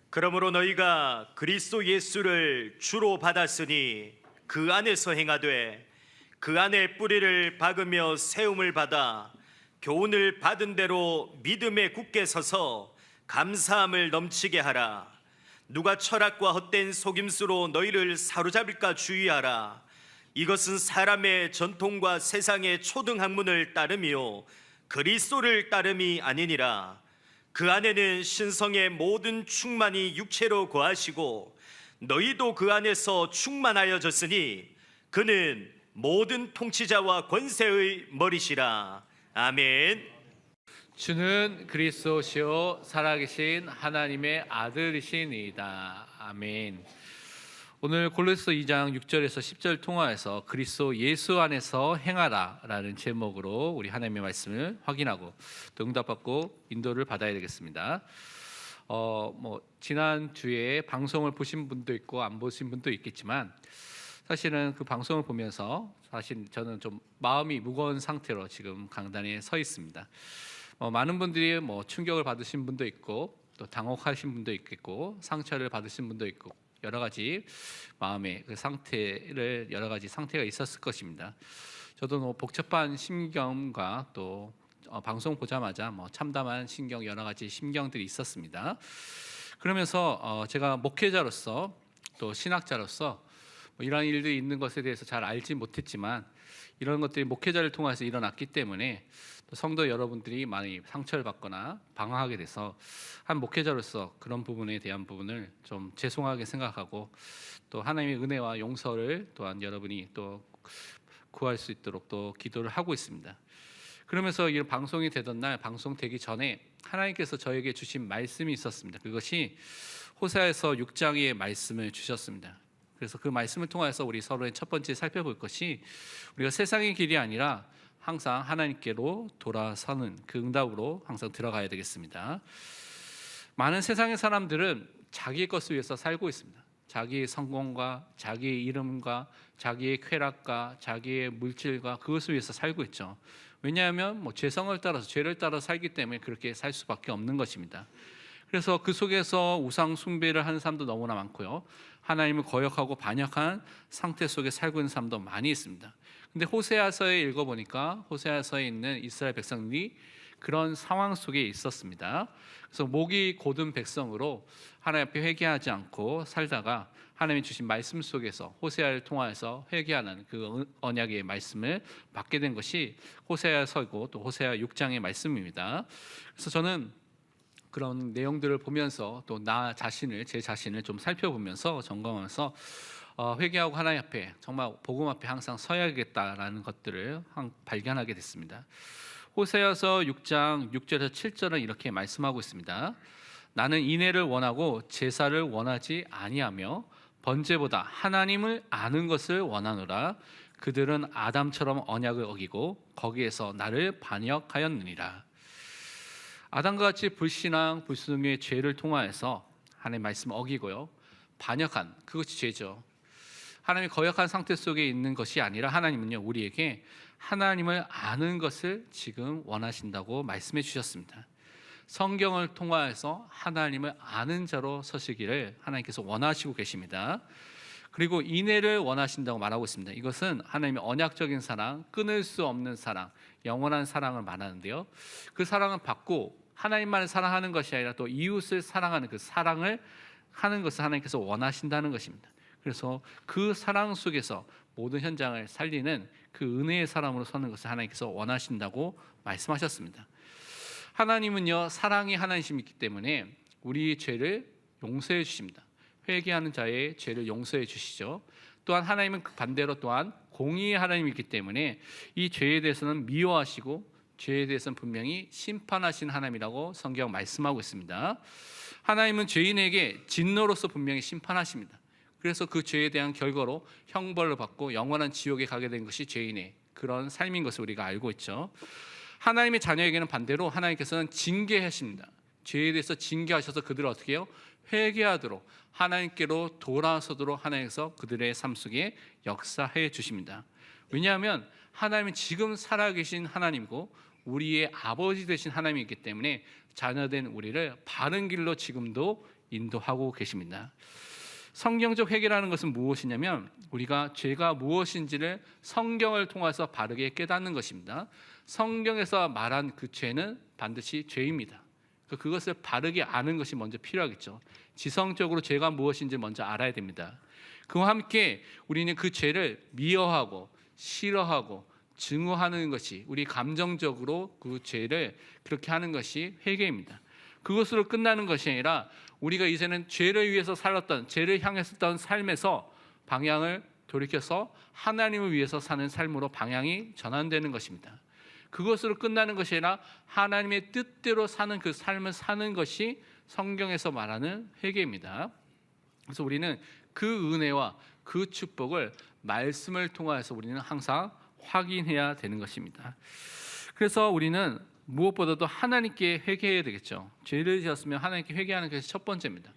그러므로 너희가 그리스도 예수를 주로 받았으니 그 안에서 행하되 그 안에 뿌리를 박으며 세움을 받아 교훈을 받은 대로 믿음에 굳게 서서 감사함을 넘치게 하라. 누가 철학과 헛된 속임수로 너희를 사로잡을까 주의하라. 이것은 사람의 전통과 세상의 초등학문을 따름이요 그리스도를 따름이 아니니라. 그 안에는 신성의 모든 충만이 육체로 거하시고 너희도 그 안에서 충만하여졌으니 그는 모든 통치자와 권세의 머리시라. 아멘. 주는 그리스도시요 살아계신 하나님의 아들이시니이다. 아멘. 오늘 골로새 2장 6절에서 10절 통화에서 그리스도 예수 안에서 행하라 라는 제목으로 우리 하나님의 말씀을 확인하고 또 응답받고 인도를 받아야 되겠습니다. 지난주에 방송을 보신 분도 있고 안 보신 분도 있겠지만 사실은 그 방송을 보면서 사실 저는 좀 마음이 무거운 상태로 지금 강단에 서 있습니다. 많은 분들이 충격을 받으신 분도 있고 또 당혹하신 분도 있겠고 상처를 받으신 분도 있고 여러 가지 마음의 그 상태를 여러 가지 상태가 있었을 것입니다. 저도 복잡한 심경과 또 방송 보자마자 참담한 심경 여러 가지 심경들이 있었습니다. 그러면서 제가 목회자로서 또 신학자로서 이러한 일들이 있는 것에 대해서 잘 알지 못했지만 이런 것들이 목회자를 통해서 일어났기 때문에 또 성도 여러분들이 많이 상처를 받거나 방황하게 돼서 한 목회자로서 그런 부분에 대한 부분을 좀 죄송하게 생각하고 또 하나님의 은혜와 용서를 또한 여러분이 또 구할 수 있도록 또 기도를 하고 있습니다. 그러면서 이 방송이 되던 날 방송되기 전에 하나님께서 저에게 주신 말씀이 있었습니다. 그것이 호세아서 6장의 말씀을 주셨습니다. 그래서 그 말씀을 통해서 우리 서로의 첫 번째 살펴볼 것이 우리가 세상의 길이 아니라 항상 하나님께로 돌아서는 그 응답으로 항상 들어가야 되겠습니다. 많은 세상의 사람들은 자기의 것을 위해서 살고 있습니다. 자기의 성공과 자기의 이름과 자기의 쾌락과 자기의 물질과 그것을 위해서 살고 있죠. 왜냐하면 죄성을 따라서 죄를 따라 살기 때문에 그렇게 살 수밖에 없는 것입니다. 그래서 그 속에서 우상 숭배를 하는 사람도 너무나 많고요. 하나님을 거역하고 반역한 상태 속에 살고 있는 사람도 많이 있습니다. 근데 호세아서에 읽어보니까 호세아서에 있는 이스라엘 백성들이 그런 상황 속에 있었습니다. 그래서 목이 곧은 백성으로 하나님 앞에 회개하지 않고 살다가 하나님이 주신 말씀 속에서 호세아를 통하여서 회개하는 그 언약의 말씀을 받게 된 것이 호세아서이고 또 호세아 6장의 말씀입니다. 그래서 저는 그런 내용들을 보면서 또 제 자신을 좀 살펴보면서 점검하면서 회개하고 하나님 앞에 정말 복음 앞에 항상 서야겠다라는 것들을 발견하게 됐습니다. 호세아서 6장 6절에서 7절은 이렇게 말씀하고 있습니다. 나는 인애를 원하고 제사를 원하지 아니하며 번제보다 하나님을 아는 것을 원하노라. 그들은 아담처럼 언약을 어기고 거기에서 나를 반역하였느니라. 아담과 같이 불신앙, 불순종의 죄를 통하여서 하나님의 말씀을 어기고요 반역한 그것이 죄죠. 하나님이 거역한 상태 속에 있는 것이 아니라 하나님은요 우리에게 하나님을 아는 것을 지금 원하신다고 말씀해 주셨습니다. 성경을 통하여서 하나님을 아는 자로 서시기를 하나님께서 원하시고 계십니다. 그리고 인애를 원하신다고 말하고 있습니다. 이것은 하나님의 언약적인 사랑, 끊을 수 없는 사랑, 영원한 사랑을 말하는데요. 그 사랑은 받고 하나님만을 사랑하는 것이 아니라 또 이웃을 사랑하는 그 사랑을 하는 것을 하나님께서 원하신다는 것입니다. 그래서 그 사랑 속에서 모든 현장을 살리는 그 은혜의 사람으로 서는 것을 하나님께서 원하신다고 말씀하셨습니다. 하나님은요 사랑이 하나님이시기 때문에 우리의 죄를 용서해 주십니다. 회개하는 자의 죄를 용서해 주시죠. 또한 하나님은 반대로 또한 공의의 하나님이기 때문에 이 죄에 대해서는 미워하시고 죄에 대해서는 분명히 심판하신 하나님이라고 성경 말씀하고 있습니다. 하나님은 죄인에게 진노로서 분명히 심판하십니다. 그래서 그 죄에 대한 결과로 형벌을 받고 영원한 지옥에 가게 된 것이 죄인의 그런 삶인 것을 우리가 알고 있죠. 하나님의 자녀에게는 반대로 하나님께서는 징계하십니다. 죄에 대해서 징계하셔서 그들을 어떻게 해요? 회개하도록 하나님께로 돌아서도록 하나님께서 그들의 삶 속에 역사해 주십니다. 왜냐하면 하나님은 지금 살아계신 하나님이고 우리의 아버지 되신 하나님이기 때문에 자녀된 우리를 바른 길로 지금도 인도하고 계십니다. 성경적 회개라는 것은 무엇이냐면 우리가 죄가 무엇인지를 성경을 통해서 바르게 깨닫는 것입니다. 성경에서 말한 그 죄는 반드시 죄입니다. 그것을 바르게 아는 것이 먼저 필요하겠죠. 지성적으로 죄가 무엇인지 먼저 알아야 됩니다. 그와 함께 우리는 그 죄를 미워하고 싫어하고 증오하는 것이, 우리 감정적으로 그 죄를 그렇게 하는 것이 회개입니다. 그것으로 끝나는 것이 아니라 우리가 이제는 죄를 위해서 살았던, 죄를 향했었던 삶에서 방향을 돌이켜서 하나님을 위해서 사는 삶으로 방향이 전환되는 것입니다. 그것으로 끝나는 것이 아니라 하나님의 뜻대로 사는 그 삶을 사는 것이 성경에서 말하는 회개입니다. 그래서 우리는 그 은혜와 그 축복을 말씀을 통해서 우리는 항상 확인해야 되는 것입니다. 그래서 우리는 무엇보다도 하나님께 회개해야 되겠죠. 죄를 지었으면 하나님께 회개하는 것이 첫 번째입니다.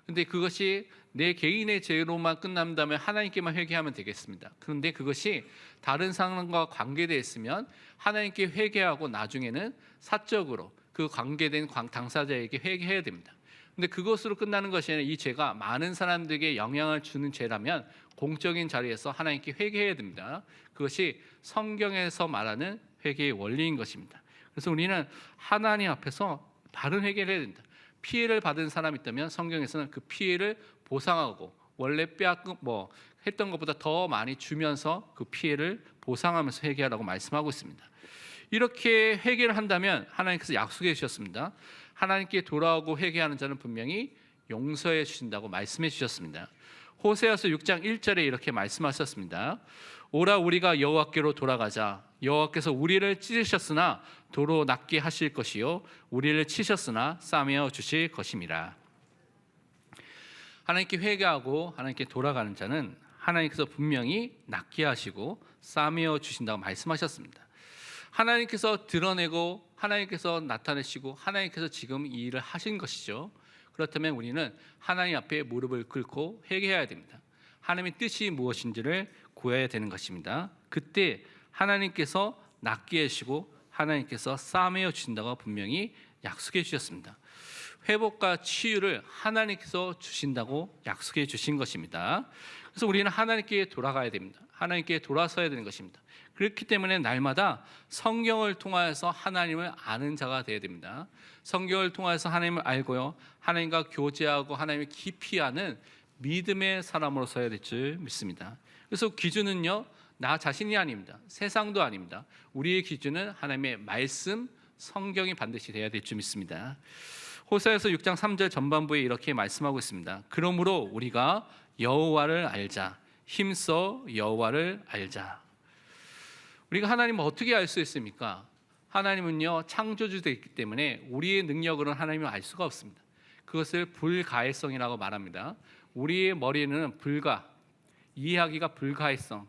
근데 그것이 내 개인의 죄로만 끝난다면 하나님께만 회개하면 되겠습니다. 그런데 그것이 다른 사람과 관계되어 있으면 하나님께 회개하고 나중에는 사적으로 그 관계된 당사자에게 회개해야 됩니다. 근데 그것으로 끝나는 것이 아니라 이 죄가 많은 사람들에게 영향을 주는 죄라면 공적인 자리에서 하나님께 회개해야 됩니다. 그것이 성경에서 말하는 회개의 원리인 것입니다. 그래서 우리는 하나님 앞에서 바른 회개를 해야 된다. 피해를 받은 사람이 있다면 성경에서는 그 피해를 보상하고 원래 했던 것보다 더 많이 주면서 그 피해를 보상하면서 회개하라고 말씀하고 있습니다. 이렇게 회개를 한다면 하나님께서 약속해 주셨습니다. 하나님께 돌아오고 회개하는 자는 분명히 용서해 주신다고 말씀해 주셨습니다. 호세아서 6장 1절에 이렇게 말씀하셨습니다. 오라 우리가 여호와께로 돌아가자. 여호와께서 우리를 찢으셨으나 도로 낫게 하실 것이요 우리를 치셨으나 싸매어 주실 것임이라. 하나님께 회개하고 하나님께 돌아가는 자는 하나님께서 분명히 낫게 하시고 싸매어 주신다고 말씀하셨습니다. 하나님께서 드러내고 하나님께서 나타내시고 하나님께서 지금 이 일을 하신 것이죠. 그렇다면 우리는 하나님 앞에 무릎을 꿇고 회개해야 됩니다. 하나님의 뜻이 무엇인지를 구해야 되는 것입니다. 그때 하나님께서 낫게 하시고 하나님께서 싸매어 주신다고 분명히 약속해 주셨습니다. 회복과 치유를 하나님께서 주신다고 약속해 주신 것입니다. 그래서 우리는 하나님께 돌아가야 됩니다. 하나님께 돌아서야 되는 것입니다. 그렇기 때문에 날마다 성경을 통하여서 하나님을 아는 자가 되어야 됩니다. 성경을 통하여서 하나님을 알고요, 하나님과 교제하고 하나님을 깊이 아는 믿음의 사람으로 서야 될 줄 믿습니다. 그래서 기준은요, 나 자신이 아닙니다. 세상도 아닙니다. 우리의 기준은 하나님의 말씀, 성경이 반드시 되어야 될 줄 믿습니다. 호세아서 6장 3절 전반부에 이렇게 말씀하고 있습니다. 그러므로 우리가 여호와를 알자. 힘써 여호와를 알자. 우리가 하나님을 어떻게 알 수 있습니까? 하나님은요, 창조주이기 때문에 우리의 능력으로는 하나님을 알 수가 없습니다. 그것을 불가해성이라고 말합니다. 우리의 머리는 이해하기가 불가해성,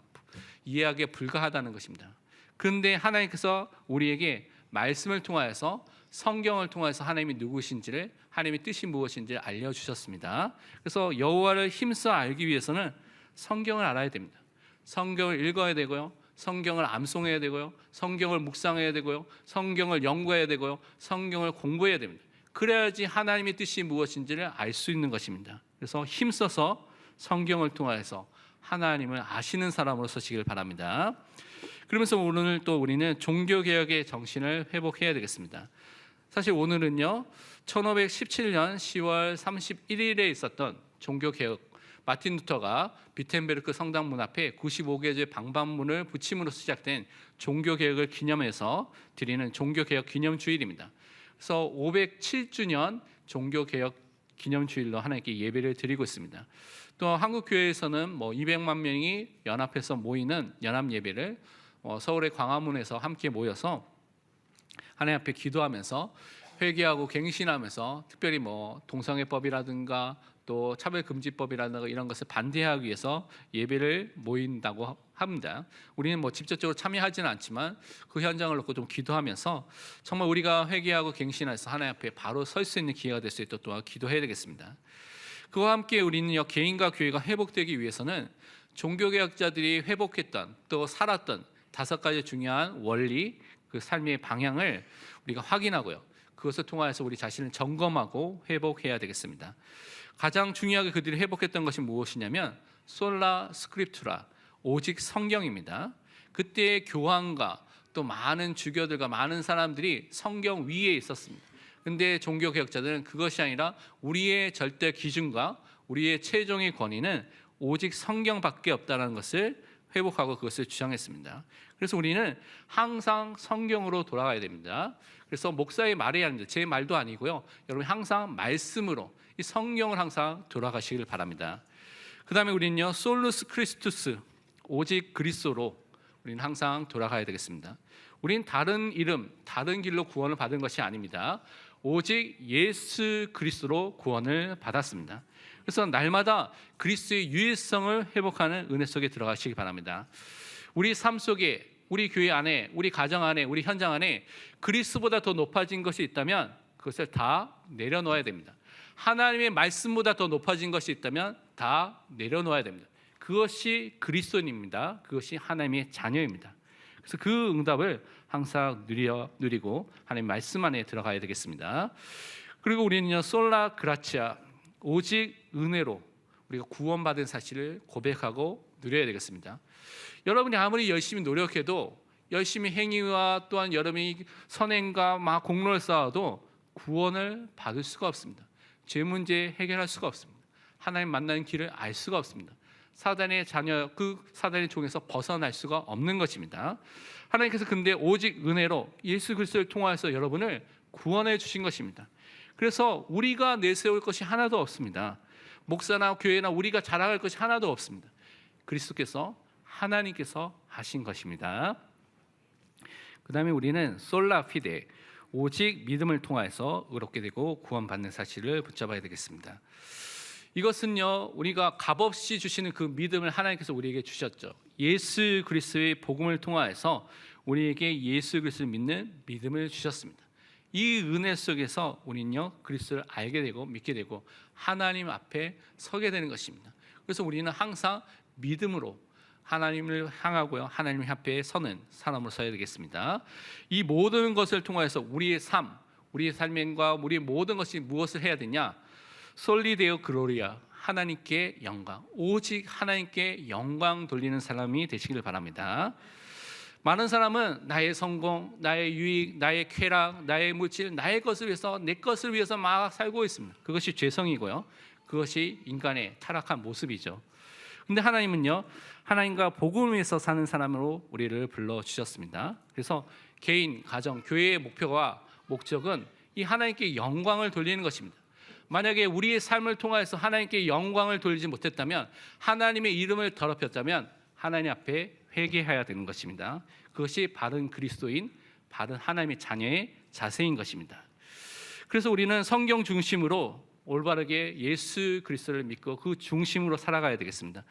이해하기가 불가하다는 것입니다. 그런데 하나님께서 우리에게 말씀을 통하여서, 성경을 통해서 하나님이 누구신지를, 하나님의 뜻이 무엇인지를 알려주셨습니다. 그래서 여호와를 힘써 알기 위해서는 성경을 알아야 됩니다. 성경을 읽어야 되고요, 성경을 암송해야 되고요, 성경을 묵상해야 되고요, 성경을 연구해야 되고요, 성경을 공부해야 됩니다. 그래야지 하나님의 뜻이 무엇인지를 알 수 있는 것입니다. 그래서 힘써서 성경을 통해서 하나님을 아시는 사람으로 서시길 바랍니다. 그러면서 오늘 또 우리는 종교개혁의 정신을 회복해야 되겠습니다. 사실 오늘은요, 1517년 10월 31일에 있었던 종교개혁, 마틴 루터가 비텐베르크 성당 문 앞에 95개의 방방문을 붙임으로 시작된 종교개혁을 기념해서 드리는 종교개혁 기념주일입니다. 그래서 507주년 종교개혁 기념주일로 하나님께 예배를 드리고 있습니다. 또 한국교회에서는 200만 명이 연합해서 모이는 연합예배를 서울의 광화문에서 함께 모여서 하나님 앞에 기도하면서 회개하고 갱신하면서, 특별히 동성애법이라든가 또 차별금지법이라든가 이런 것을 반대하기 위해서 예배를 모인다고 합니다. 우리는 직접적으로 참여하지는 않지만 그 현장을 놓고 좀 기도하면서 정말 우리가 회개하고 갱신해서 하나님 앞에 바로 설 수 있는 기회가 될 수 있도록 또한 기도해야 되겠습니다. 그와 함께 우리는 개인과 교회가 회복되기 위해서는 종교개혁자들이 회복했던, 또 살았던 5가지 중요한 원리, 그 삶의 방향을 우리가 확인하고요, 그것을 통하여서 우리 자신을 점검하고 회복해야 되겠습니다. 가장 중요하게 그들이 회복했던 것이 무엇이냐면 솔라 스크립투라, 오직 성경입니다. 그때의 교황과 또 많은 주교들과 많은 사람들이 성경 위에 있었습니다. 근데 종교개혁자들은 그것이 아니라 우리의 절대 기준과 우리의 최종의 권위는 오직 성경밖에 없다는 것을 회복하고 그것을 주장했습니다. 그래서 우리는 항상 성경으로 돌아가야 됩니다. 그래서 목사의 말이 아닙니다. 제 말도 아니고요. 여러분 항상 말씀으로 이 성경을 항상 돌아가시길 바랍니다. 그 다음에 우리는요, 솔루스 크리스투스, 오직 그리스도로 우리는 항상 돌아가야 되겠습니다. 우리는 다른 이름, 다른 길로 구원을 받은 것이 아닙니다. 오직 예수 그리스도로 구원을 받았습니다. 그래서 날마다 그리스도의 유일성을 회복하는 은혜 속에 들어가시기 바랍니다. 우리 삶 속에, 우리 교회 안에, 우리 가정 안에, 우리 현장 안에 그리스도보다 더 높아진 것이 있다면 그것을 다 내려놓아야 됩니다. 하나님의 말씀보다 더 높아진 것이 있다면 다 내려놓아야 됩니다. 그것이 그리스도입니다. 그것이 하나님의 자녀입니다. 그래서 그 응답을 항상 누리고 하나님 말씀 안에 들어가야 되겠습니다. 그리고 우리는요, 솔라 그라치아, 오직 은혜로 우리가 구원받은 사실을 고백하고 누려야 되겠습니다. 여러분이 아무리 열심히 노력해도, 열심히 행위와 또한 여러분이 선행과 막 공로를 쌓아도 구원을 받을 수가 없습니다. 죄 문제 해결할 수가 없습니다. 하나님 만나는 길을 알 수가 없습니다. 사단의 자녀, 그 사단의 종에서 벗어날 수가 없는 것입니다. 하나님께서 근데 오직 은혜로 예수 그리스도를 통하여서 여러분을 구원해 주신 것입니다. 그래서 우리가 내세울 것이 하나도 없습니다. 목사나 교회나 우리가 자랑할 것이 하나도 없습니다. 그리스도께서, 하나님께서 하신 것입니다. 그 다음에 우리는 솔라 피데, 오직 믿음을 통하여서 의롭게 되고 구원받는 사실을 붙잡아야 되겠습니다. 이것은요, 우리가 값없이 주시는 그 믿음을 하나님께서 우리에게 주셨죠. 예수 그리스도의 복음을 통하여서 우리에게 예수 그리스도를 믿는 믿음을 주셨습니다. 이 은혜 속에서 우리는요, 그리스도를 알게 되고 믿게 되고 하나님 앞에 서게 되는 것입니다. 그래서 우리는 항상 믿음으로 하나님을 향하고요, 하나님 앞에 서는 사람으로 서야 되겠습니다. 이 모든 것을 통하여서 우리의 삶, 우리의 삶과 우리의 모든 것이 무엇을 해야 되냐? 솔리데오 글로리아, 하나님께 영광, 오직 하나님께 영광 돌리는 사람이 되시길 바랍니다. 많은 사람은 나의 성공, 나의 유익, 나의 쾌락, 나의 물질, 나의 것을 위해서, 내 것을 위해서 막 살고 있습니다. 그것이 죄성이고요, 그것이 인간의 타락한 모습이죠. 근데 하나님은요, 하나님과 복음을 위해서 사는 사람으로 우리를 불러주셨습니다. 그래서 개인, 가정, 교회의 목표와 목적은 이 하나님께 영광을 돌리는 것입니다. 만약에 우리의 삶을 통해서 하나님께 영광을 돌리지 못했다면, 하나님의 이름을 더럽혔다면 하나님 앞에 회개해야 되는 것입니다. 그것이 바른 그리스도인, 바른 하나님의 자녀의 자세인 것입니다. 그래서 우리는 성경 중심으로 올바르게 예수 그리스도를 믿고 그 중심으로 살아가야 되겠습니다.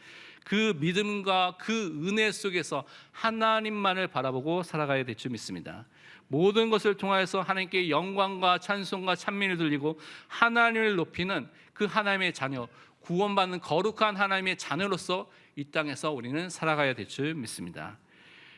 그 믿음과 그 은혜 속에서 하나님만을 바라보고 살아가야 될 줄 믿습니다. 모든 것을 통하여서 하나님께 영광과 찬송과 찬미를 돌리고 하나님을 높이는 그 하나님의 자녀, 구원받는 거룩한 하나님의 자녀로서 이 땅에서 우리는 살아가야 될 줄 믿습니다.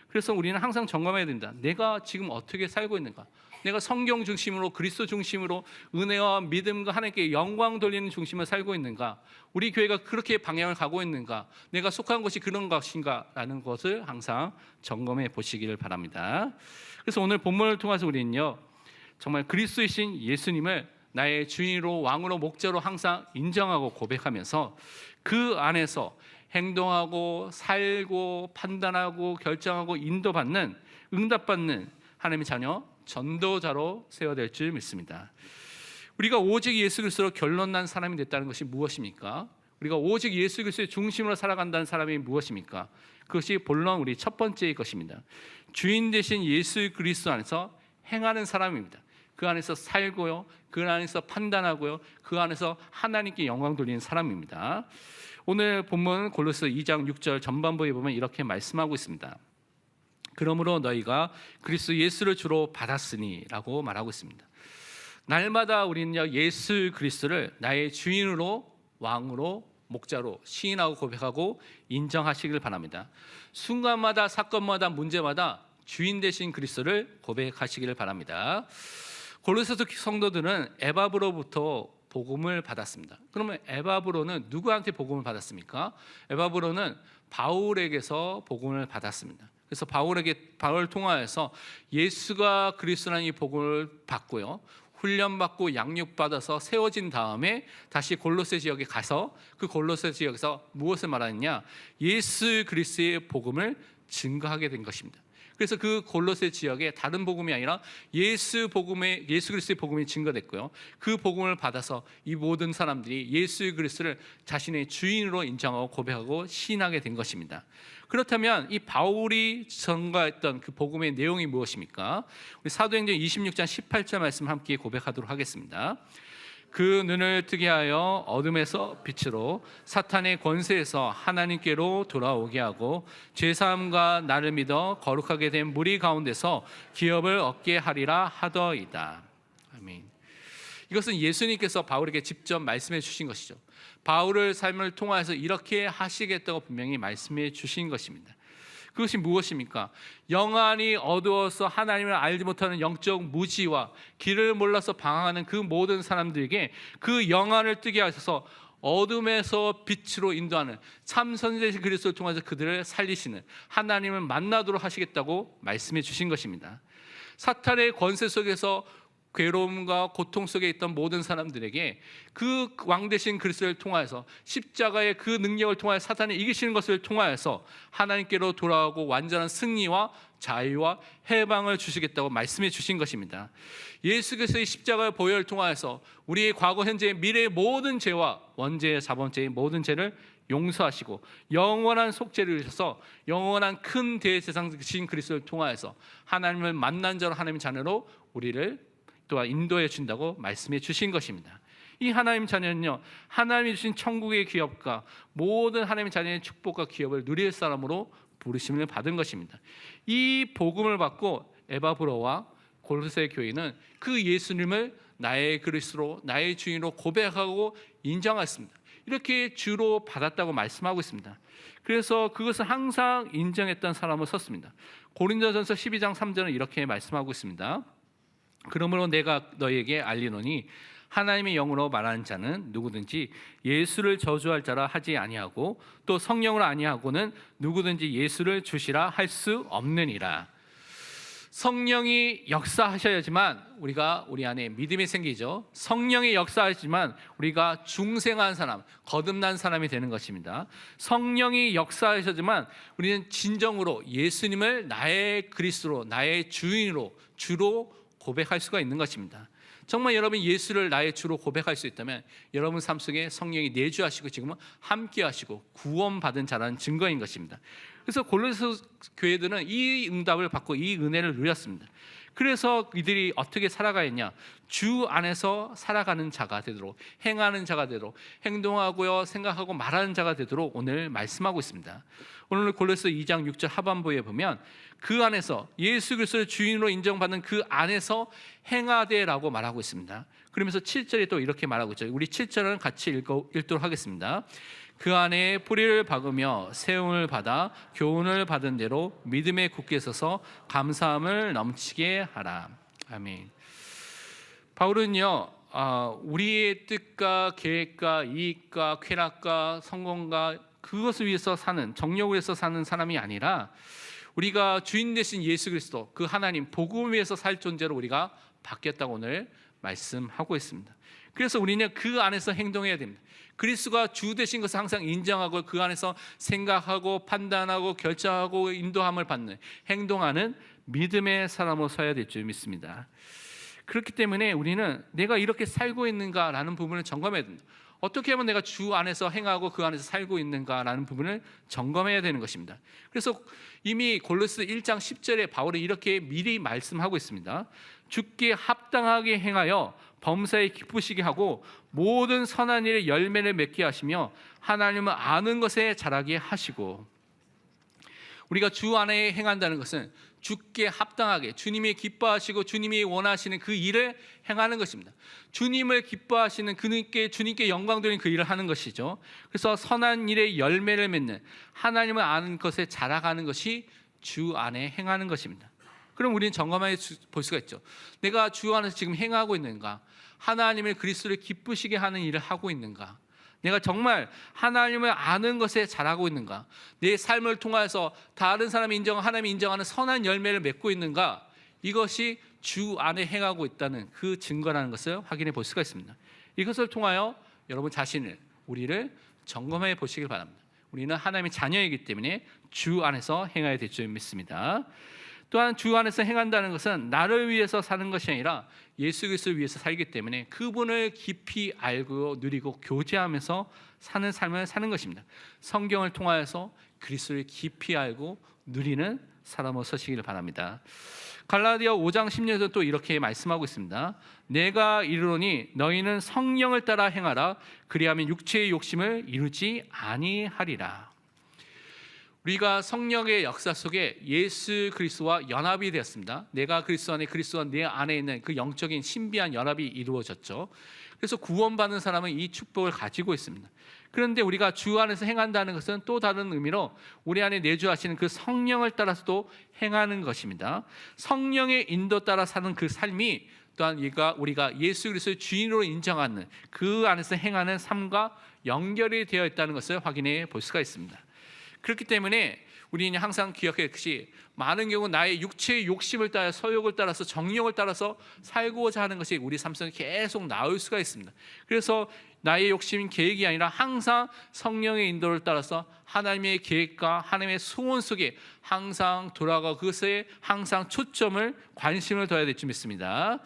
그래서 우리는 항상 점검해야 된다. 내가 지금 어떻게 살고 있는가? 내가 성경 중심으로, 그리스도 중심으로 은혜와 믿음과 하나님께 영광 돌리는 중심을 살고 있는가? 우리 교회가 그렇게 방향을 가고 있는가? 내가 속한 것이 그런 것인가? 라는 것을 항상 점검해 보시기를 바랍니다. 그래서 오늘 본문을 통해서 우리는요, 정말 그리스도이신 예수님을 나의 주인으로, 왕으로, 목자로 항상 인정하고 고백하면서 그 안에서 행동하고 살고 판단하고 결정하고 인도받는, 응답받는 하나님의 자녀, 전도자로 세워야 될 줄 믿습니다. 우리가 오직 예수 그리스도로 결론난 사람이 됐다는 것이 무엇입니까? 우리가 오직 예수 그리스도의 중심으로 살아간다는 사람이 무엇입니까? 그것이 본론 우리 첫 번째의 것입니다. 주인 되신 예수 그리스도 안에서 행하는 사람입니다. 그 안에서 살고요, 그 안에서 판단하고요, 그 안에서 하나님께 영광 돌리는 사람입니다. 오늘 본문 골로새 2장 6절 전반부에 보면 이렇게 말씀하고 있습니다. 그러므로 너희가 그리스도 예수를 주로 받았으니 라고 말하고 있습니다. 날마다 우리는요, 예수 그리스도를 나의 주인으로, 왕으로, 목자로 시인하고 고백하고 인정하시길 바랍니다. 순간마다, 사건마다, 문제마다 주인 되신 그리스도를 고백하시기를 바랍니다. 골로새서 성도들은 에바브로부터 복음을 받았습니다. 그러면 에바브로는 누구한테 복음을 받았습니까? 에바브로는 바울에게서 복음을 받았습니다. 그래서 바울을 통하여서 예수가 그리스도라는 이 복음을 받고요. 훈련받고 양육받아서 세워진 다음에 다시 골로새 지역에 가서 그 골로새 지역에서 무엇을 말하느냐? 예수 그리스도의 복음을 증거하게 된 것입니다. 그래서 그 골로새 지역에 다른 복음이 아니라 예수 그리스도의 복음이 증거됐고요. 그 복음을 받아서 이 모든 사람들이 예수 그리스도를 자신의 주인으로 인정하고 고백하고 신하게 된 것입니다. 그렇다면 이 바울이 전가했던 그 복음의 내용이 무엇입니까? 우리 사도행전 26장 18절 말씀 함께 고백하도록 하겠습니다. 그 눈을 뜨게 하여 어둠에서 빛으로 사탄의 권세에서 하나님께로 돌아오게 하고 죄사함과 나를 믿어 거룩하게 된 무리 가운데서 기업을 얻게 하리라 하더이다. 아멘. 이것은 예수님께서 바울에게 직접 말씀해 주신 것이죠. 바울의 삶을 통해서 이렇게 하시겠다고 분명히 말씀해 주신 것입니다. 그것이 무엇입니까? 영안이 어두워서 하나님을 알지 못하는 영적 무지와 길을 몰라서 방황하는 그 모든 사람들에게 그 영안을 뜨게 하셔서 어둠에서 빛으로 인도하는 참 선지자 그리스도를 통해서 그들을 살리시는 하나님을 만나도록 하시겠다고 말씀해 주신 것입니다. 사탄의 권세 속에서 괴로움과 고통 속에 있던 모든 사람들에게 그 왕 되신 그리스도를 통하여서 십자가의 그 능력을 통하여 사탄을 이기시는 것을 통하여서 하나님께로 돌아오고 완전한 승리와 자유와 해방을 주시겠다고 말씀해 주신 것입니다. 예수 그리스도의 십자가의 보혈을 통하여서 우리의 과거, 현재, 미래의 모든 죄와 원죄, 자본죄의 모든 죄를 용서하시고 영원한 속죄를 주셔서 영원한 큰 대제사장이신 그리스도를 통하여서 하나님을 만난 자로 하나님의 자녀로 우리를 또한 인도해 준다고 말씀해 주신 것입니다. 이 하나님 자녀는요, 하나님이 주신 천국의 기업과 모든 하나님 자녀의 축복과 기업을 누릴 사람으로 부르심을 받은 것입니다. 이 복음을 받고 에바브로와 골로새 교회는 그 예수님을 나의 그리스도로 나의 주인으로 고백하고 인정했습니다. 이렇게 주로 받았다고 말씀하고 있습니다. 그래서 그것을 항상 인정했던 사람을 썼습니다. 고린도전서 12장 3절은 이렇게 말씀하고 있습니다. 그러므로 내가 너에게 알리노니 하나님의 영으로 말하는 자는 누구든지 예수를 저주할 자라 하지 아니하고 또 성령으로 아니하고는 누구든지 예수를 주시라 할 수 없느니라. 성령이 역사하셔야지만 우리 안에 믿음이 생기죠. 성령이 역사하지만 우리가 중생한 사람, 거듭난 사람이 되는 것입니다. 성령이 역사하셔야지만 우리는 진정으로 예수님을 나의 그리스도로, 나의 주인으로, 주로 고백할 수가 있는 것입니다. 정말 여러분 예수를 나의 주로 고백할 수 있다면 여러분 삶 속에 성령이 내주하시고 지금은 함께 하시고 구원받은 자라는 증거인 것입니다. 그래서 골로새 교회들은 이 응답을 받고 이 은혜를 누렸습니다. 그래서 이들이 어떻게 살아가였냐? 주 안에서 살아가는 자가 되도록, 행하는 자가 되도록, 행동하고요, 생각하고 말하는 자가 되도록 오늘 말씀하고 있습니다. 오늘 골로새 2장 6절 하반부에 보면 그 안에서 예수 그리스도를 주인으로 인정받는 그 안에서 행하되라고 말하고 있습니다. 그러면서 7절에 또 이렇게 말하고 있죠. 우리 7절은 같이 읽도록 하겠습니다. 그 안에 뿌리를 박으며 세움을 받아 교훈을 받은 대로 믿음에 굳게 서서 감사함을 넘치게 하라. 아멘. 바울은요, 우리의 뜻과 계획과 이익과 쾌락과 성공과 그것을 위해서 사는, 정욕을 위해서 사는 사람이 아니라 우리가 주인 되신 예수 그리스도, 그 하나님 복음을 위해서 살 존재로 우리가 바뀌었다고 오늘 말씀하고 있습니다. 그래서 우리는 그 안에서 행동해야 됩니다. 그리스도가 주 되신 것을 항상 인정하고 그 안에서 생각하고 판단하고 결정하고 인도함을 받는, 행동하는 믿음의 사람으로 서야 될 줄 믿습니다. 그렇기 때문에 우리는 내가 이렇게 살고 있는가라는 부분을 점검해야 됩니다. 어떻게 하면 내가 주 안에서 행하고 그 안에서 살고 있는가라는 부분을 점검해야 되는 것입니다. 그래서 이미 골로새 1장 10절에 바울이 이렇게 미리 말씀하고 있습니다. 주께 합당하게 행하여 범사에 기쁘시게 하고 모든 선한 일에 열매를 맺게 하시며 하나님을 아는 것에 자라게 하시고. 우리가 주 안에 행한다는 것은 주께 합당하게, 주님이 기뻐하시고 주님이 원하시는 그 일을 행하는 것입니다. 주님을 기뻐하시는 주님께 영광 돌리는 그 일을 하는 것이죠. 그래서 선한 일에 열매를 맺는, 하나님을 아는 것에 자라가는 것이 주 안에 행하는 것입니다. 그럼 우리는 점검해 볼 수가 있죠. 내가 주 안에서 지금 행하고 있는가? 하나님을 그리스도를 기쁘시게 하는 일을 하고 있는가? 내가 정말 하나님을 아는 것에 잘하고 있는가? 내 삶을 통해서 다른 사람이 하나님이 인정하는 선한 열매를 맺고 있는가? 이것이 주 안에 행하고 있다는 그 증거라는 것을 확인해 볼 수가 있습니다. 이것을 통하여 여러분 자신을, 우리를 점검해 보시길 바랍니다. 우리는 하나님의 자녀이기 때문에 주 안에서 행해야 될 줄 믿습니다. 또한 주 안에서 행한다는 것은 나를 위해서 사는 것이 아니라 예수 그리스도를 위해서 살기 때문에 그분을 깊이 알고 누리고 교제하면서 사는 삶을 사는 것입니다. 성경을 통하여서 그리스도를 깊이 알고 누리는 사람으로 서시기를 바랍니다. 갈라디아 5장 10절에서 또 이렇게 말씀하고 있습니다. 내가 이르노니 너희는 성령을 따라 행하라. 그리하면 육체의 욕심을 이루지 아니하리라. 우리가 성령의 역사 속에 예수 그리스도와 연합이 되었습니다. 내가 그리스도 안에, 그리스도가 내 안에 있는 그 영적인 신비한 연합이 이루어졌죠. 그래서 구원받는 사람은 이 축복을 가지고 있습니다. 그런데 우리가 주 안에서 행한다는 것은 또 다른 의미로 우리 안에 내주하시는 그 성령을 따라서도 행하는 것입니다. 성령의 인도 따라 사는 그 삶이 또한 우리가 예수 그리스도의 주인으로 인정하는 그 안에서 행하는 삶과 연결이 되어 있다는 것을 확인해 볼 수가 있습니다. 그렇기 때문에 우리는 항상 기억할 것이 많은 경우 나의 육체의 욕심을 따라 서욕을 따라서 정욕을 따라서 살고자 하는 것이 우리 삶 속에 계속 나올 수가 있습니다. 그래서 나의 욕심 계획이 아니라 항상 성령의 인도를 따라서 하나님의 계획과 하나님의 소원 속에 항상 돌아가 그것에 항상 초점을 관심을 둬야 될 줄 믿습니다.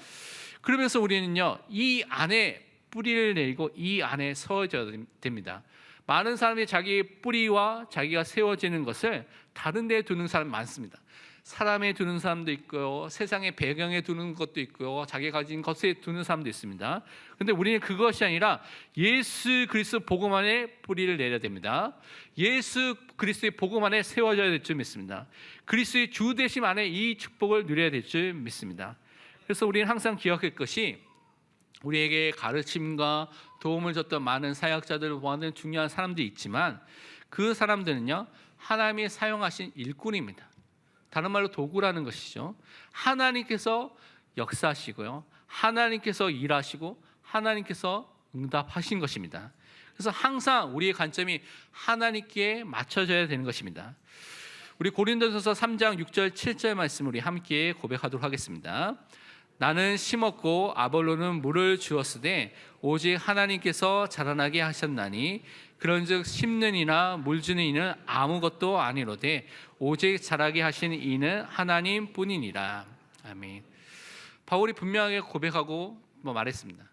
그러면서 우리는요 이 안에 뿌리를 내리고 이 안에 서어져야 됩니다. 많은 사람이 자기 뿌리와 자기가 세워지는 것을 다른 데에 두는 사람이 많습니다. 사람에 두는 사람도 있고요, 세상의 배경에 두는 것도 있고요, 자기가 가진 것에 두는 사람도 있습니다. 그런데 우리는 그것이 아니라 예수 그리스도 복음 안에 뿌리를 내려야 됩니다. 예수 그리스도의 복음 안에 세워져야 될 줄 믿습니다. 그리스도의 주 되심 안에 이 축복을 누려야 될 줄 믿습니다. 그래서 우리는 항상 기억할 것이 우리에게 가르침과 도움을 줬던 많은 사역자들을 보아하는 중요한 사람들이 있지만 그 사람들은요 하나님이 사용하신 일꾼입니다. 다른 말로 도구라는 것이죠. 하나님께서 역사하시고요, 하나님께서 일하시고 하나님께서 응답하신 것입니다. 그래서 항상 우리의 관점이 하나님께 맞춰져야 되는 것입니다. 우리 고린도전서 3장 6절 7절 말씀을 우리 함께 고백하도록 하겠습니다. 나는 심었고 아볼로는 물을 주었으되 오직 하나님께서 자라나게 하셨나니 그런즉 심는 이나 물 주는 이는 아무것도 아니로되 오직 자라게 하신 이는 하나님뿐이니라. 아멘. 바울이 분명하게 고백하고 말했습니다.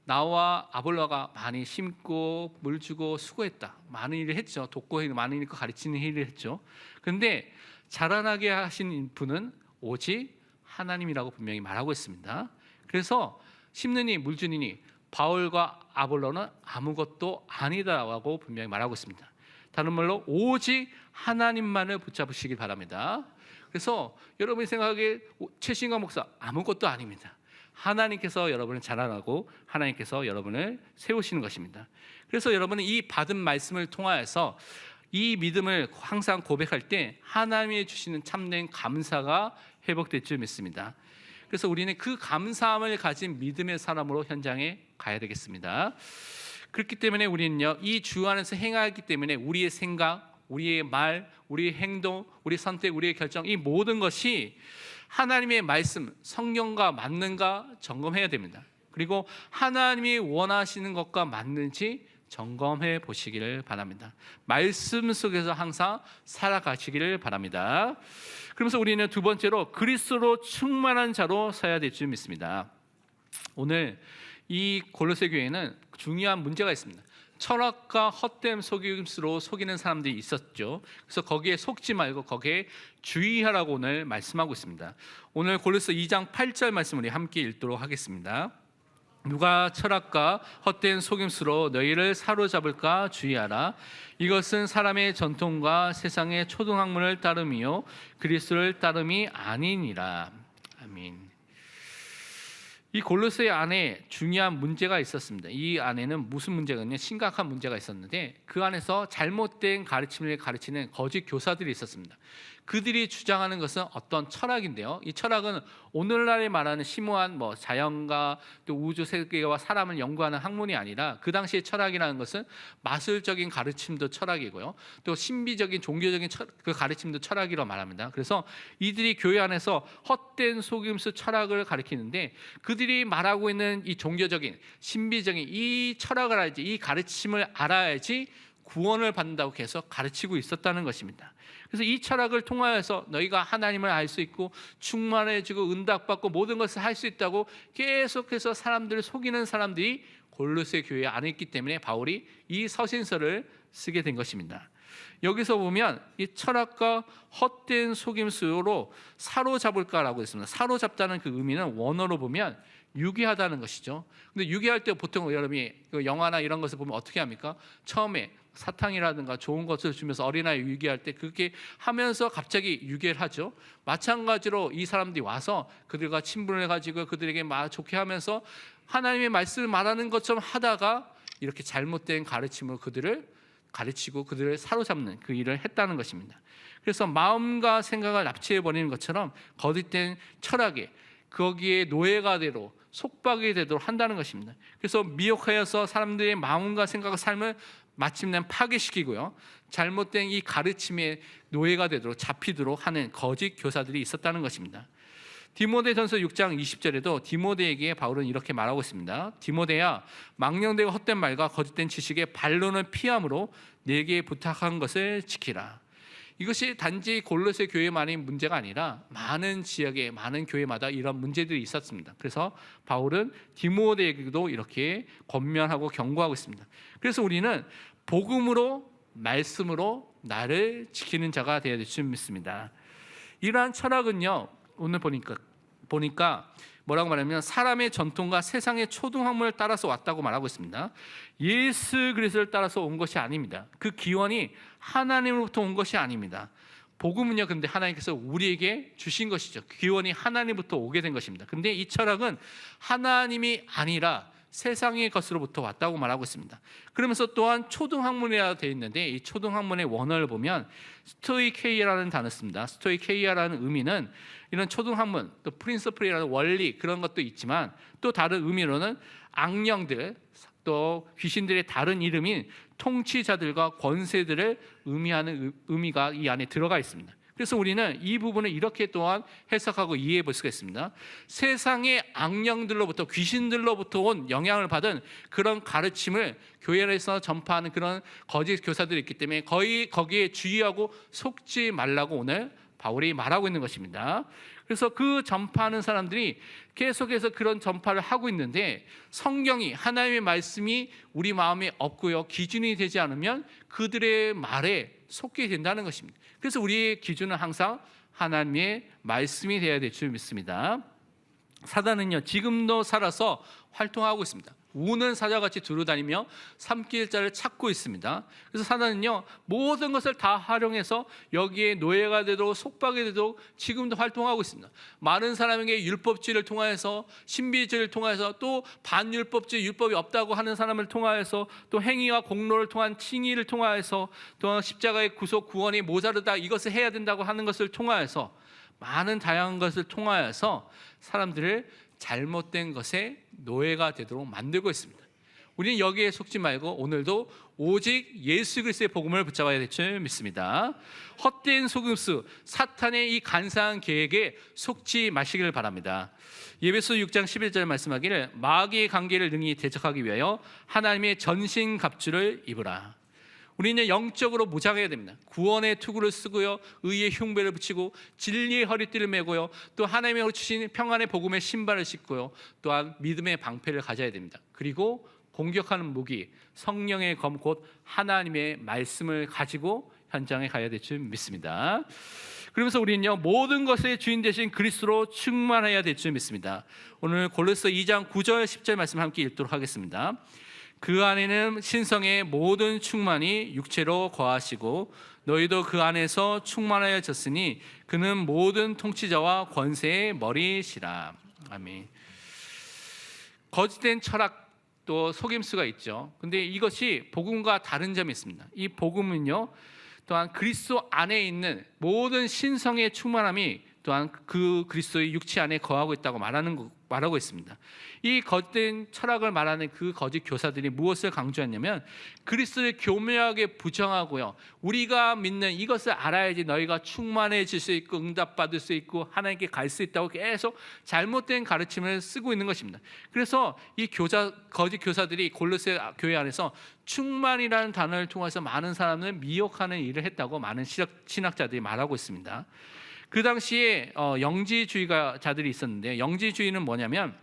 나와 아볼로가 많이 심고 물 주고 수고했다. 많은 일을 했죠. 돕고 많은 일을 가르치는 일을 했죠. 그런데 자라나게 하신 분은 오직 하나님이라고 분명히 말하고 있습니다. 그래서 심는 이 물 주는 이 바울과 아볼로는 아무것도 아니다라고 분명히 말하고 있습니다. 다른 말로 오직 하나님만을 붙잡으시길 바랍니다. 그래서 여러분이 생각하기에 최신과 목사 아무것도 아닙니다. 하나님께서 여러분을 자라나고 하나님께서 여러분을 세우시는 것입니다. 그래서 여러분은 이 받은 말씀을 통하여서 이 믿음을 항상 고백할 때 하나님이 주시는 참된 감사가 회복될 줄 믿습니다. 그래서 우리는 그 감사함을 가진 믿음의 사람으로 현장에 가야 되겠습니다. 그렇기 때문에 우리는요 이 주 안에서 행하기 때문에 우리의 생각, 우리의 말, 우리의 행동, 우리의 선택, 우리의 결정 이 모든 것이 하나님의 말씀, 성경과 맞는가 점검해야 됩니다. 그리고 하나님이 원하시는 것과 맞는지 점검해 보시기를 바랍니다. 말씀 속에서 항상 살아가시기를 바랍니다. 그러면서 우리는 두 번째로 그리스도로 충만한 자로 서야 될 줄 믿습니다. 오늘 이 골로새 교회에는 중요한 문제가 있습니다. 철학과 헛된 속임수로 속이는 사람들이 있었죠. 그래서 거기에 속지 말고 거기에 주의하라고 오늘 말씀하고 있습니다. 오늘 골로새 2장 8절 말씀 우리 함께 읽도록 하겠습니다. 누가 철학과 헛된 속임수로 너희를 사로잡을까 주의하라. 이것은 사람의 전통과 세상의 초등학문을 따름이요 그리스도를 따름이 아니니라. 아멘. 이 골로새 안에 중요한 문제가 있었습니다. 이 안에는 무슨 문제가 있냐? 심각한 문제가 있었는데 그 안에서 잘못된 가르침을 가르치는 거짓 교사들이 있었습니다. 그들이 주장하는 것은 어떤 철학인데요. 이 철학은 오늘날에 말하는 심오한 자연과 또 우주 세계와 사람을 연구하는 학문이 아니라 그 당시의 철학이라는 것은 마술적인 가르침도 철학이고요. 또 신비적인 종교적인 그 가르침도 철학이라고 말합니다. 그래서 이들이 교회 안에서 헛된 속임수 철학을 가르치는데 그들이 말하고 있는 이 종교적인 신비적인 이 철학을 알지, 이 가르침을 알아야지 구원을 받는다고 계속 가르치고 있었다는 것입니다. 그래서 이 철학을 통하여서 너희가 하나님을 알 수 있고 충만해지고 응답받고 모든 것을 할 수 있다고 계속해서 사람들을 속이는 사람들이 골로새 교회에 안에 있기 때문에 바울이 이 서신서를 쓰게 된 것입니다. 여기서 보면 이 철학과 헛된 속임수로 사로잡을까라고 했습니다. 사로잡다는 그 의미는 원어로 보면 유괴하다는 것이죠. 근데 유괴할 때 보통 여러분이 영화나 이런 것을 보면 어떻게 합니까? 처음에 사탕이라든가 좋은 것을 주면서 어린아이 유괴할 때 그렇게 하면서 갑자기 유괴를 하죠. 마찬가지로 이 사람들이 와서 그들과 친분을 가지고 그들에게 좋게 하면서 하나님의 말씀을 말하는 것처럼 하다가 이렇게 잘못된 가르침으로 그들을 가르치고 그들을 사로잡는 그 일을 했다는 것입니다. 그래서 마음과 생각을 납치해버리는 것처럼 거짓된 철학에 거기에 노예가 되도록 속박이 되도록 한다는 것입니다. 그래서 미혹하여서 사람들의 마음과 생각과 삶을 마침내 파괴시키고요, 잘못된 이 가르침의 노예가 되도록 잡히도록 하는 거짓 교사들이 있었다는 것입니다. 디모데전서 6장 20절에도 디모데에게 바울은 이렇게 말하고 있습니다. 디모데야, 망령되고 헛된 말과 거짓된 지식의 반론을 피함으로 내게 부탁한 것을 지키라. 이것이 단지 골로새 교회만의 문제가 아니라 많은 지역에 많은 교회마다 이런 문제들이 있었습니다. 그래서 바울은 디모데에게도 이렇게 권면하고 경고하고 있습니다. 그래서 우리는 복음으로 말씀으로 나를 지키는 자가 되어야 될 줄 믿습니다. 이러한 철학은요, 오늘 보니까 뭐라고 말하면 사람의 전통과 세상의 초등학문을 따라서 왔다고 말하고 있습니다. 예수 그리스도를 따라서 온 것이 아닙니다. 그 기원이 하나님으로부터 온 것이 아닙니다. 복음은요, 근데 하나님께서 우리에게 주신 것이죠. 기원이 하나님부터 오게 된 것입니다. 근데 이 철학은 하나님이 아니라 세상의 것으로부터 왔다고 말하고 있습니다. 그러면서 또한 초등학문이라고 되어 있는데 이 초등학문의 원어를 보면 스토이케이아라는 단어를 씁니다. 스토이케이아라는 의미는 이런 초등학문, 또 프린서플이라는 원리 그런 것도 있지만 또 다른 의미로는 악령들, 또 귀신들의 다른 이름인 통치자들과 권세들을 의미하는 의미가 이 안에 들어가 있습니다. 그래서 우리는 이 부분을 이렇게 또한 해석하고 이해해 볼 수가 있습니다. 세상의 악령들로부터 귀신들로부터 온 영향을 받은 그런 가르침을 교회에서 전파하는 그런 거짓 교사들이 있기 때문에 거기에 주의하고 속지 말라고 오늘 바울이 말하고 있는 것입니다. 그래서 그 전파하는 사람들이 계속해서 그런 전파를 하고 있는데 성경이 하나님의 말씀이 우리 마음에 없고요, 기준이 되지 않으면 그들의 말에 속게 된다는 것입니다. 그래서 우리의 기준은 항상 하나님의 말씀이 되어야 될 줄 믿습니다. 사단은요, 지금도 살아서 활동하고 있습니다. 우는 사자같이 두루다니며 삼킬 자를 찾고 있습니다. 그래서 사단은요, 모든 것을 다 활용해서 여기에 노예가 되도록 속박이 되도록 지금도 활동하고 있습니다. 많은 사람에게 율법주의를 통하여서 신비주의를 통하여서 또 반율법주의, 율법이 없다고 하는 사람을 통하여서 또 행위와 공로를 통한 칭의를 통하여서 또 십자가의 구속 구원이 모자르다, 이것을 해야 된다고 하는 것을 통하여서 많은 다양한 것을 통하여서 사람들을 잘못된 것에 노예가 되도록 만들고 있습니다. 우리는 여기에 속지 말고 오늘도 오직 예수 그리스도의 복음을 붙잡아야 될 줄 믿습니다. 헛된 속임수, 사탄의 이 간사한 계획에 속지 마시기를 바랍니다. 예배소 6장 11절 말씀하기를 마귀의 관계를 능히 대적하기 위하여 하나님의 전신갑주를 입으라. 우리는 영적으로 무장해야 됩니다. 구원의 투구를 쓰고요, 의의 흉배를 붙이고 진리의 허리띠를 메고요, 또 하나님의 주신 평안의 복음의 신발을 신고요, 또한 믿음의 방패를 가져야 됩니다. 그리고 공격하는 무기 성령의 검 곧 하나님의 말씀을 가지고 현장에 가야 될 줄 믿습니다. 그러면서 우리는요, 모든 것의 주인 되신 그리스도로 충만해야 될 줄 믿습니다. 오늘 골로새 2장 9절 10절 말씀 함께 읽도록 하겠습니다. 그 안에는 신성의 모든 충만이 육체로 거하시고 너희도 그 안에서 충만하여졌으니 그는 모든 통치자와 권세의 머리시라. 아멘. 거짓된 철학도 속임수가 있죠. 근데 이것이 복음과 다른 점이 있습니다. 이 복음은요, 또한 그리스도 안에 있는 모든 신성의 충만함이 또한 그 그리스도의 육체 안에 거하고 있다고 말하고 있습니다. 이 거짓된 철학을 말하는 그 거짓 교사들이 무엇을 강조했냐면 그리스도를 교묘하게 부정하고요, 우리가 믿는 이것을 알아야지 너희가 충만해질 수 있고 응답받을 수 있고 하나님께 갈 수 있다고 계속 잘못된 가르침을 쓰고 있는 것입니다. 그래서 이 거짓 교사들이 골로새 교회 안에서 충만이라는 단어를 통해서 많은 사람을 미혹하는 일을 했다고 많은 신학자들이 말하고 있습니다. 그 당시에 영지주의자들이 있었는데, 영지주의는 뭐냐면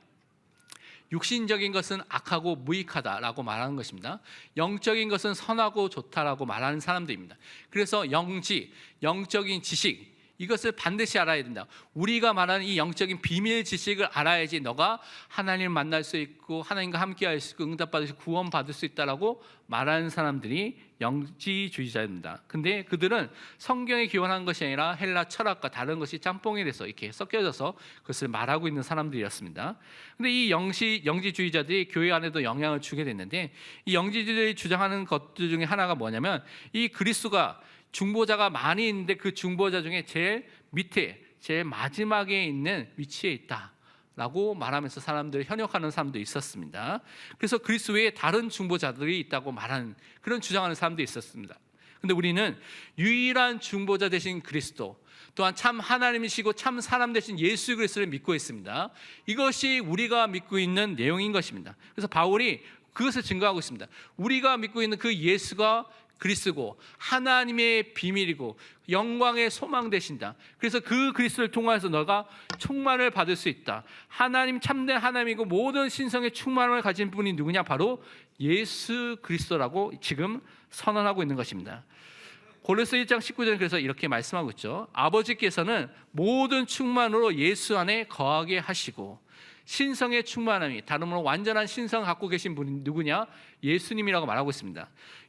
육신적인 것은 악하고 무익하다라고 말하는 것입니다. 영적인 것은 선하고 좋다라고 말하는 사람들입니다. 그래서 영적인 지식, 이것을 반드시 알아야 된다. 우리가 말하는 이 영적인 비밀 지식을 알아야지 너가 하나님을 만날 수 있고 하나님과 함께할 수 있고 응답받을 수 있고 구원받을 수 있다라고 말하는 사람들이 영지주의자입니다. 근데 그들은 성경에 기원한 것이 아니라 헬라 철학과 다른 것이 짬뽕이 돼서 이렇게 섞여져서 그것을 말하고 있는 사람들이었습니다. 근데 이 영지주의자들이 교회 안에도 영향을 주게 됐는데, 이 영지주의자들이 주장하는 것들 중에 하나가 뭐냐면 이 그리스도가 중보자가 많이 있는데 그 중보자 중에 제일 밑에 제일 마지막에 있는 위치에 있다라고 말하면서 사람들을 현혹하는 사람도 있었습니다. 그래서 그리스도 외에 다른 중보자들이 있다고 말하는 그런 주장하는 사람도 있었습니다. 근데 우리는 유일한 중보자 되신 그리스도, 또한 참 하나님이시고 참 사람 되신 예수 그리스도를 믿고 있습니다. 이것이 우리가 믿고 있는 내용인 것입니다. 그래서 바울이 그것을 증거하고 있습니다. 우리가 믿고 있는 그 예수가 그리스도고 하나님의 비밀이고 영광의 소망 되신다. 그래서 그 그리스도를 통해서 너가 충만을 받을 수 있다. 하나님 참된 하나님이고 모든 신성의 충만을 가진 분이 누구냐? 바로 예수 그리스도라고 지금 선언하고 있는 것입니다. 골로새 1장 19절은 그래서 이렇게 말씀하고 있죠. 아버지께서는 모든 충만으로 예수 안에 거하게 하시고, 신성의 충만함이, 다름으로 완전한 신성을 갖고 계신 분이 누구냐? 예수님이라고 말하고 있습니다.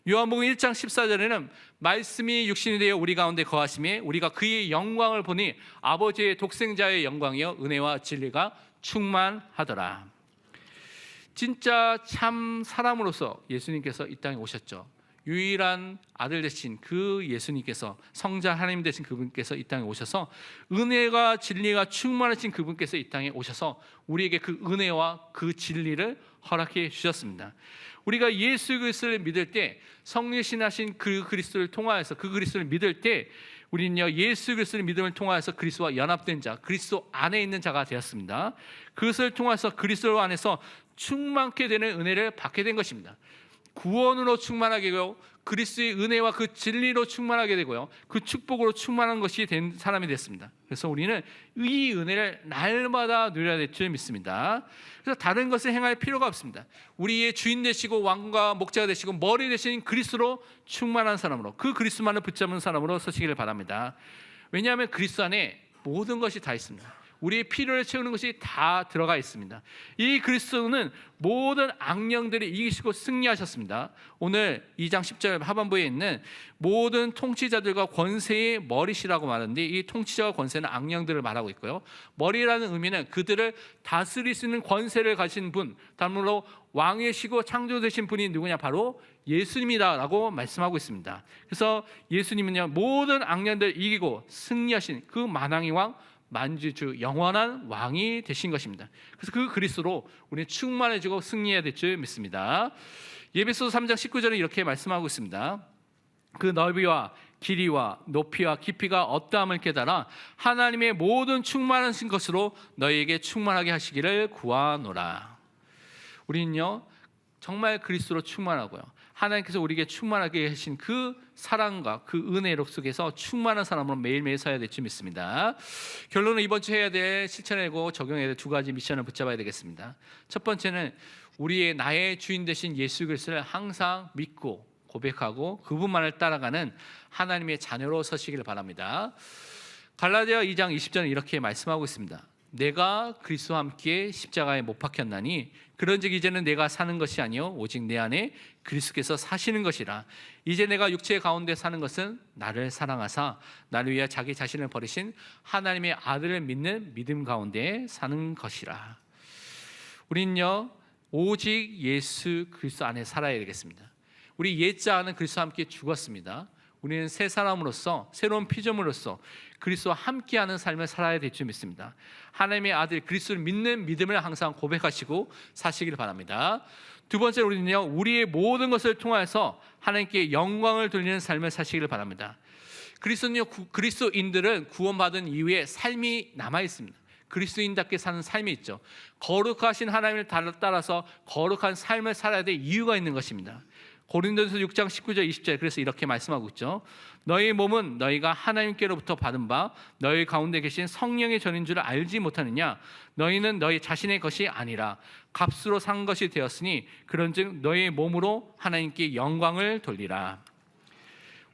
요한복음 1장 14절에는 말씀이 육신이 되어 우리 가운데 거하심에 우리가 그의 영광을 보니 아버지의 독생자의 영광이요 은혜와 진리가 충만하더라. 진짜 참 사람으로서 예수님께서 이 땅에 오셨죠. 유일한 아들 되신 그 예수님께서, 성자 하나님 되신 그분께서 이 땅에 오셔서 은혜가 진리가 충만하신 그분께서 이 땅에 오셔서 우리에게 그 은혜와 그 진리를 허락해 주셨습니다. 우리가 예수 그리스도를 믿을 때, 성리신하신 그 그리스도를 통하여서 그 그리스도를 믿을 때 우리는요 예수 그리스도를 믿음을 통하여서 그리스도와 연합된 자, 그리스도 안에 있는 자가 되었습니다. 그것을 통해서 그리스도 안에서 충만케 되는 은혜를 받게 된 것입니다. 구원으로 충만하게 되고 그리스도의 은혜와 그 진리로 충만하게 되고요, 그 축복으로 충만한 것이 된 사람이 됐습니다. 그래서 우리는 이 은혜를 날마다 누려야 될 줄 믿습니다. 그래서 다른 것을 행할 필요가 없습니다. 우리의 주인 되시고 왕과 목자가 되시고 머리 되신 그리스도로 충만한 사람으로, 그 그리스도만을 붙잡은 사람으로 서시기를 바랍니다. 왜냐하면 그리스도 안에 모든 것이 다 있습니다. 우리의 필요를 채우는 것이 다 들어가 있습니다. 이 그리스도는 모든 악령들을 이기시고 승리하셨습니다. 오늘 2장 10절 하반부에 있는 모든 통치자들과 권세의 머리시라고 말하는데, 이 통치자와 권세는 악령들을 말하고 있고요, 머리라는 의미는 그들을 다스릴 수 있는 권세를 가진 분, 다음으로 왕이시고 창조되신 분이 누구냐? 바로 예수님이다라고 말씀하고 있습니다. 그래서 예수님은요 모든 악령들을 이기고 승리하신 그 만왕의 왕, 만주주, 영원한 왕이 되신 것입니다. 그래서 그 그리스도로 우리는 충만해지고 승리해야 될 줄 믿습니다. 에베소서 3장 19절에 이렇게 말씀하고 있습니다. 그 넓이와 길이와 높이와 깊이가 어떠함을 깨달아 하나님의 모든 충만하신 것으로 너희에게 충만하게 하시기를 구하노라. 우리는요 정말 그리스도로 충만하고요, 하나님께서 우리에게 충만하게 하신 그 사랑과 그 은혜 속에서 충만한 사람으로 매일매일 서야 될 줄 믿습니다. 결론은 이번 주 해야 될, 실천하고 적용해야 될 두 가지 미션을 붙잡아야 되겠습니다. 첫 번째는 나의 주인 되신 예수 그리스도를 항상 믿고 고백하고 그분만을 따라가는 하나님의 자녀로 서시기를 바랍니다. 갈라디아 2장 20절은 이렇게 말씀하고 있습니다. 내가 그리스도와 함께 십자가에 못 박혔나니 그런즉 이제는 내가 사는 것이 아니요 오직 내 안에 그리스도께서 사시는 것이라. 이제 내가 육체 가운데 사는 것은 나를 사랑하사 나를 위하여 자기 자신을 버리신 하나님의 아들을 믿는 믿음 가운데 사는 것이라. 우리는요 오직 예수 그리스도 안에 살아야 되겠습니다. 우리 옛자 안은 그리스도와 함께 죽었습니다. 우리는 새 사람으로서 새로운 피조물로서 그리스도와 함께하는 삶을 살아야 될 줄 믿습니다. 하나님의 아들 그리스도를 믿는 믿음을 항상 고백하시고 사시길 바랍니다. 두 번째로 우리는요, 우리의 모든 것을 통하여서 하나님께 영광을 돌리는 삶을 사시길 바랍니다. 그리스도인들은 구원받은 이후에 삶이 남아 있습니다. 그리스도인답게 사는 삶이 있죠. 거룩하신 하나님을 따라서 거룩한 삶을 살아야 될 이유가 있는 것입니다. 고린도전서 6장 19절 20절 그래서 이렇게 말씀하고 있죠. 너희 몸은 너희가 하나님께로부터 받은 바 너희 가운데 계신 성령의 전인 줄 알지 못하느냐. 너희는 너희 자신의 것이 아니라 값으로 산 것이 되었으니 그런즉 너희 몸으로 하나님께 영광을 돌리라.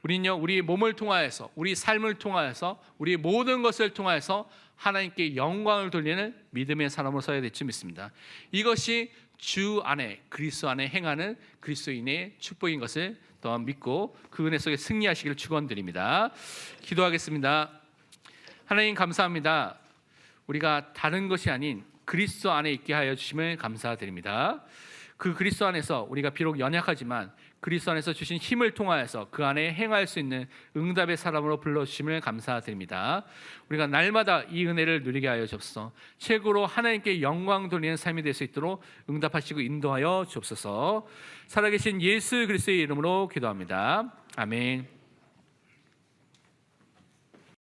우리는요, 우리 몸을 통하여서, 우리 삶을 통하여서, 우리 모든 것을 통하여서 하나님께 영광을 돌리는 믿음의 사람으로 서야 될 줄 믿습니다. 이것이 주 안에, 그리스도 안에 행하는 그리스도인의 축복인 것을 또한 믿고 그 은혜 속에 승리하시기를 축원드립니다. 기도하겠습니다. 하나님 감사합니다. 우리가 다른 것이 아닌 그리스도 안에 있게 하여 주심을 감사드립니다. 그 그리스도 안에서 우리가 비록 연약하지만 그리스도 안에서 주신 힘을 통하여서 그 안에 행할 수 있는 응답의 사람으로 불러주심을 감사드립니다. 우리가 날마다 이 은혜를 누리게 하여 주옵소서. 최고로 하나님께 영광 돌리는 삶이 될 수 있도록 응답하시고 인도하여 주옵소서. 살아계신 예수 그리스도의 이름으로 기도합니다. 아멘.